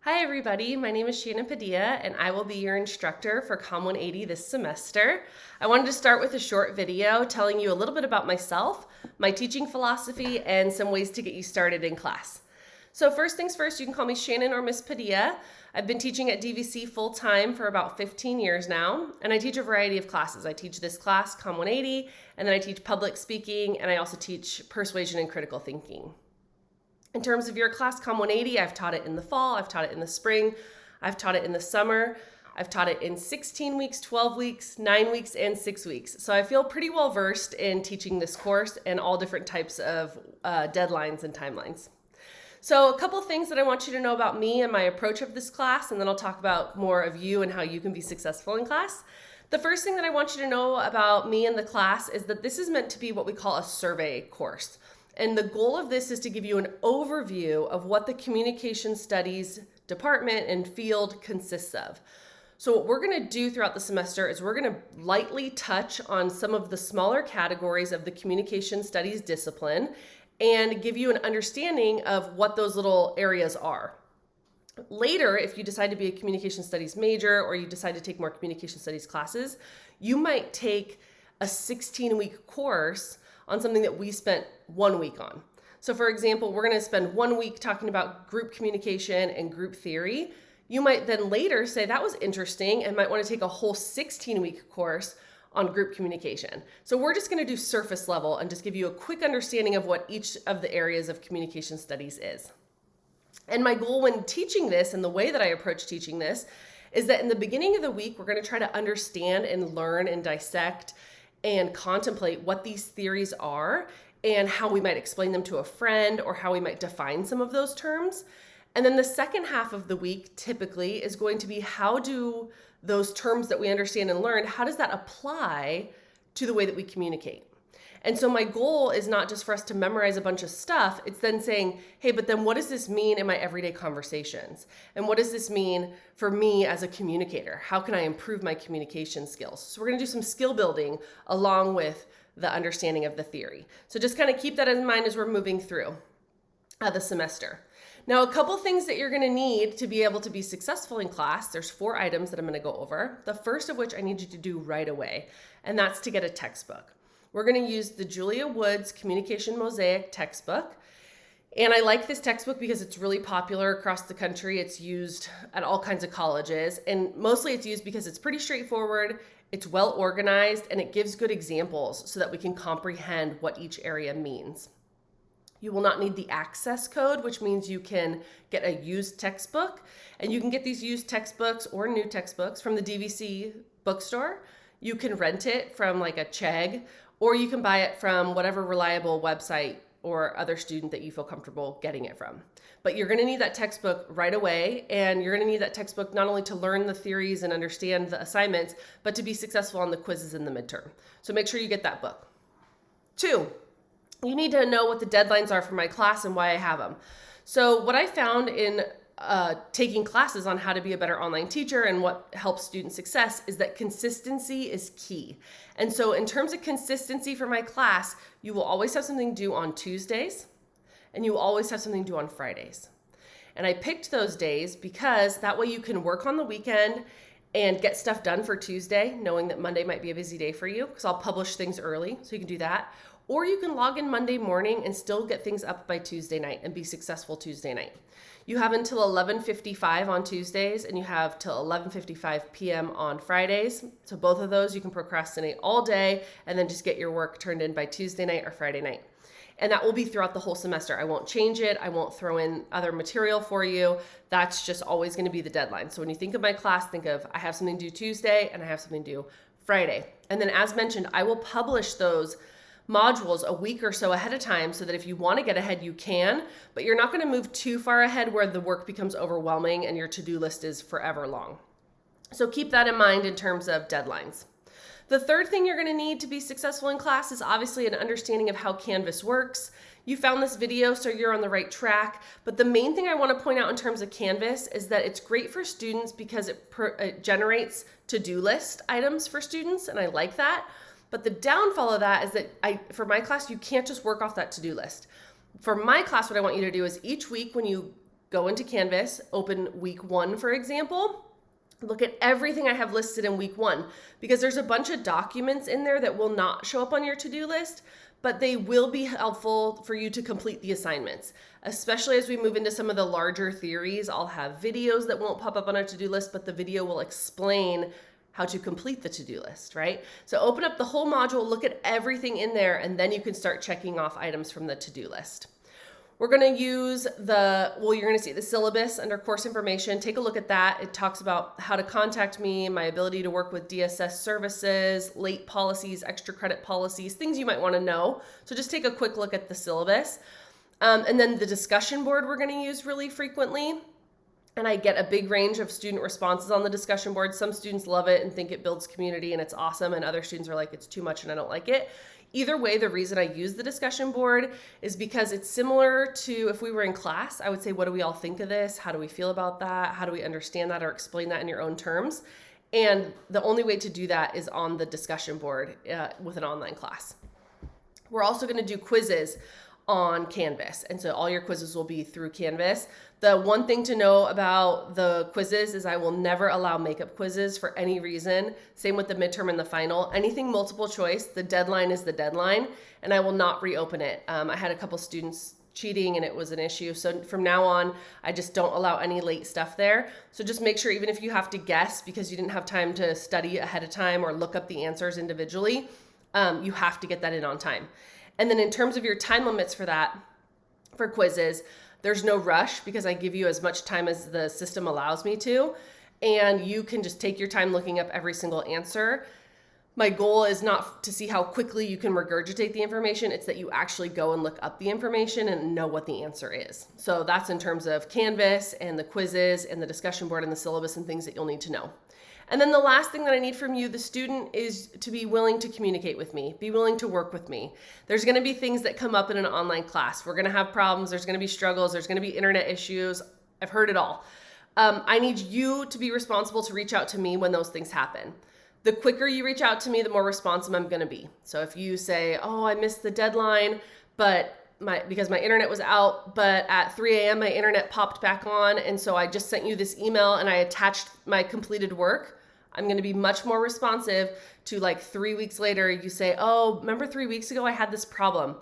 Hi everybody, my name is Shannon Padilla and I will be your instructor for Comm 180 this semester. I wanted to start with a short video telling you a little bit about myself, my teaching philosophy, and some ways to get you started in class. So first things first, you can call me Shannon or Miss Padilla. I've been teaching at DVC full-time for about 15 years now, and I teach a variety of classes. I teach this class, Comm 180, and then I teach public speaking, and I also teach persuasion and critical thinking. In terms of your class, Comm 180, I've taught it in the fall, I've taught it in the spring, I've taught it in the summer, I've taught it in 16 weeks, 12 weeks, 9 weeks, and 6 weeks. So I feel pretty well versed in teaching this course and all different types of deadlines and timelines. So a couple things that I want you to know about me and my approach of this class, and then I'll talk about more of you and how you can be successful in class. The first thing that I want you to know about me and the class is that this is meant to be what we call a survey course. And the goal of this is to give you an overview of what the communication studies department and field consists of. So what we're going to do throughout the semester is we're going to lightly touch on some of the smaller categories of the communication studies discipline and give you an understanding of what those little areas are. Later, if you decide to be a communication studies major or you decide to take more communication studies classes, you might take a 16-week course on something that we spent 1 week on. So for example, we're going to spend 1 week talking about group communication and group theory. You might then later say that was interesting and might want to take a whole 16-week course on group communication. So we're just going to do surface level and just give you a quick understanding of what each of the areas of communication studies is. And my goal when teaching this and the way that I approach teaching this is that in the beginning of the week, we're going to try to understand and learn and dissect and contemplate what these theories are and how we might explain them to a friend or how we might define some of those terms. And then the second half of the week typically is going to be how do those terms that we understand and learn, how does that apply to the way that we communicate? And so my goal is not just for us to memorize a bunch of stuff, it's then saying, hey, but then what does this mean in my everyday conversations? And what does this mean for me as a communicator? How can I improve my communication skills? So we're gonna do some skill building along with the understanding of the theory. So just kind of keep that in mind as we're moving through the semester. Now, a couple things that you're gonna need to be able to be successful in class, there's 4 items that I'm gonna go over. The first of which I need you to do right away, and that's to get a textbook. We're going to use the Julia Woods Communication Mosaic textbook. And I like this textbook because it's really popular across the country. It's used at all kinds of colleges. And mostly it's used because it's pretty straightforward, it's well organized, and it gives good examples so that we can comprehend what each area means. You will not need the access code, which means you can get a used textbook. And you can get these used textbooks or new textbooks from the DVC bookstore. You can rent it from like a Chegg, or you can buy it from whatever reliable website or other student that you feel comfortable getting it from. But you're gonna need that textbook right away, and you're gonna need that textbook not only to learn the theories and understand the assignments, but to be successful on the quizzes in the midterm. So make sure you get that book. 2, you need to know what the deadlines are for my class and why I have them. So what I found in taking classes on how to be a better online teacher and what helps student success is that consistency is key. And so in terms of consistency for my class, you will always have something due on Tuesdays and you will always have something due on Fridays. And I picked those days because that way you can work on the weekend and get stuff done for Tuesday, knowing that Monday might be a busy day for you because I'll publish things early, so you can do that. Or you can log in Monday morning and still get things up by Tuesday night and be successful Tuesday night. You have until 11:55 on Tuesdays and you have till 11:55 p.m. on Fridays. So both of those you can procrastinate all day and then just get your work turned in by Tuesday night or Friday night. And that will be throughout the whole semester. I won't change it. I won't throw in other material for you. That's just always going to be the deadline. So when you think of my class, think of I have something due Tuesday and I have something due Friday. And then as mentioned, I will publish those modules a week or so ahead of time so that if you want to get ahead, you can, but you're not going to move too far ahead where the work becomes overwhelming and your to-do list is forever long. So keep that in mind in terms of deadlines. The third thing you're going to need to be successful in class is obviously an understanding of how Canvas works. You found this video, so you're on the right track. But the main thing I want to point out in terms of Canvas is that it's great for students because it generates to-do list items for students, and I like that. But the downfall of that is that for my class, you can't just work off that to-do list. For my class, what I want you to do is each week when you go into Canvas, open week 1, for example. Look at everything I have listed in week 1, because there's a bunch of documents in there that will not show up on your to-do list, but they will be helpful for you to complete the assignments. Especially as we move into some of the larger theories, I'll have videos that won't pop up on our to-do list, but the video will explain how to complete the to-do list, right? So open up the whole module, look at everything in there, and then you can start checking off items from the to-do list. We're going to use you're going to see the syllabus under course information. Take a look at that. It talks about how to contact me, my ability to work with DSS services, late policies, extra credit policies, things you might want to know. So just take a quick look at the syllabus. And then the discussion board we're going to use really frequently. And I get a big range of student responses on the discussion board. Some students love it and think it builds community and it's awesome. And other students are like, it's too much and I don't like it. Either way, the reason I use the discussion board is because it's similar to if we were in class. I would say, what do we all think of this? How do we feel about that? How do we understand that or explain that in your own terms? And the only way to do that is on the discussion board with an online class. We're also going to do quizzes on Canvas. And so all your quizzes will be through Canvas. The one thing to know about the quizzes is I will never allow makeup quizzes for any reason. Same with the midterm and the final. Anything multiple choice, the deadline is the deadline, and I will not reopen it. I had a couple students cheating and it was an issue. So from now on, I just don't allow any late stuff there. So just make sure, even if you have to guess because you didn't have time to study ahead of time or look up the answers individually, you have to get that in on time. And then in terms of your time limits for that, for quizzes, there's no rush because I give you as much time as the system allows me to, and you can just take your time looking up every single answer. My goal is not to see how quickly you can regurgitate the information, it's that you actually go and look up the information and know what the answer is. So that's in terms of Canvas and the quizzes and the discussion board and the syllabus and things that you'll need to know. And then the last thing that I need from you, the student, is to be willing to communicate with me, be willing to work with me. There's going to be things that come up in an online class. We're going to have problems. There's going to be struggles. There's going to be internet issues. I've heard it all. I need you to be responsible to reach out to me when those things happen. The quicker you reach out to me, the more responsive I'm going to be. So if you say, oh, I missed the deadline, because my internet was out, but at 3 a.m. my internet popped back on, and so I just sent you this email and I attached my completed work, I'm going to be much more responsive to like 3 weeks later, you say, oh, remember 3 weeks ago I had this problem.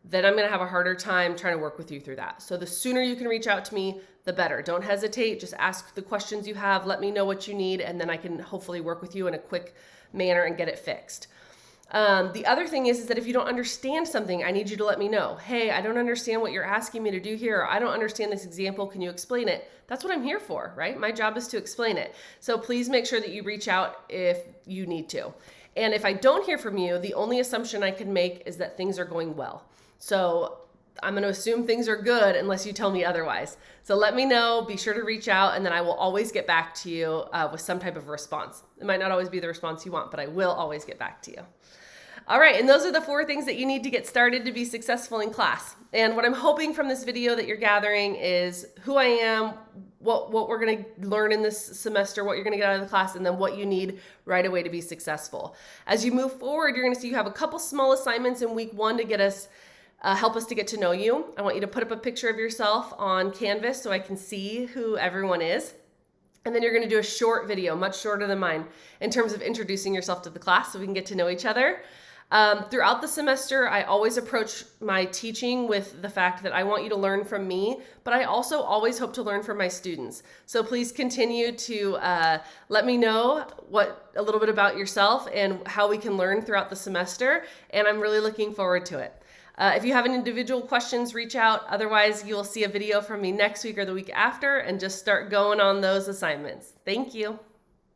Then I'm going to have a harder time trying to work with you through that. So the sooner you can reach out to me, the better. Don't hesitate. Just ask the questions you have. Let me know what you need, and then I can hopefully work with you in a quick manner and get it fixed. The other thing is that if you don't understand something, I need you to let me know. Hey, I don't understand what you're asking me to do here. Or I don't understand this example. Can you explain it? That's what I'm here for, right? My job is to explain it. So please make sure that you reach out if you need to. And if I don't hear from you, the only assumption I can make is that things are going well. So I'm going to assume things are good unless you tell me otherwise. So let me know, be sure to reach out, and then I will always get back to you with some type of response. It might not always be the response you want, but I will always get back to you. All right, and those are the 4 things that you need to get started to be successful in class. And what I'm hoping from this video that you're gathering is who I am, what we're going to learn in this semester, what you're going to get out of the class, and then what you need right away to be successful. As you move forward, you're going to see you have a couple small assignments in week 1 to get us help us to get to know you. I want you to put up a picture of yourself on Canvas so I can see who everyone is. And then you're going to do a short video, much shorter than mine, in terms of introducing yourself to the class so we can get to know each other. Throughout the semester, I always approach my teaching with the fact that I want you to learn from me, but I also always hope to learn from my students. So please continue to let me know a little bit about yourself and how we can learn throughout the semester, and I'm really looking forward to it. If you have any individual questions, reach out. Otherwise, you'll see a video from me next week or the week after, and just start going on those assignments. Thank you.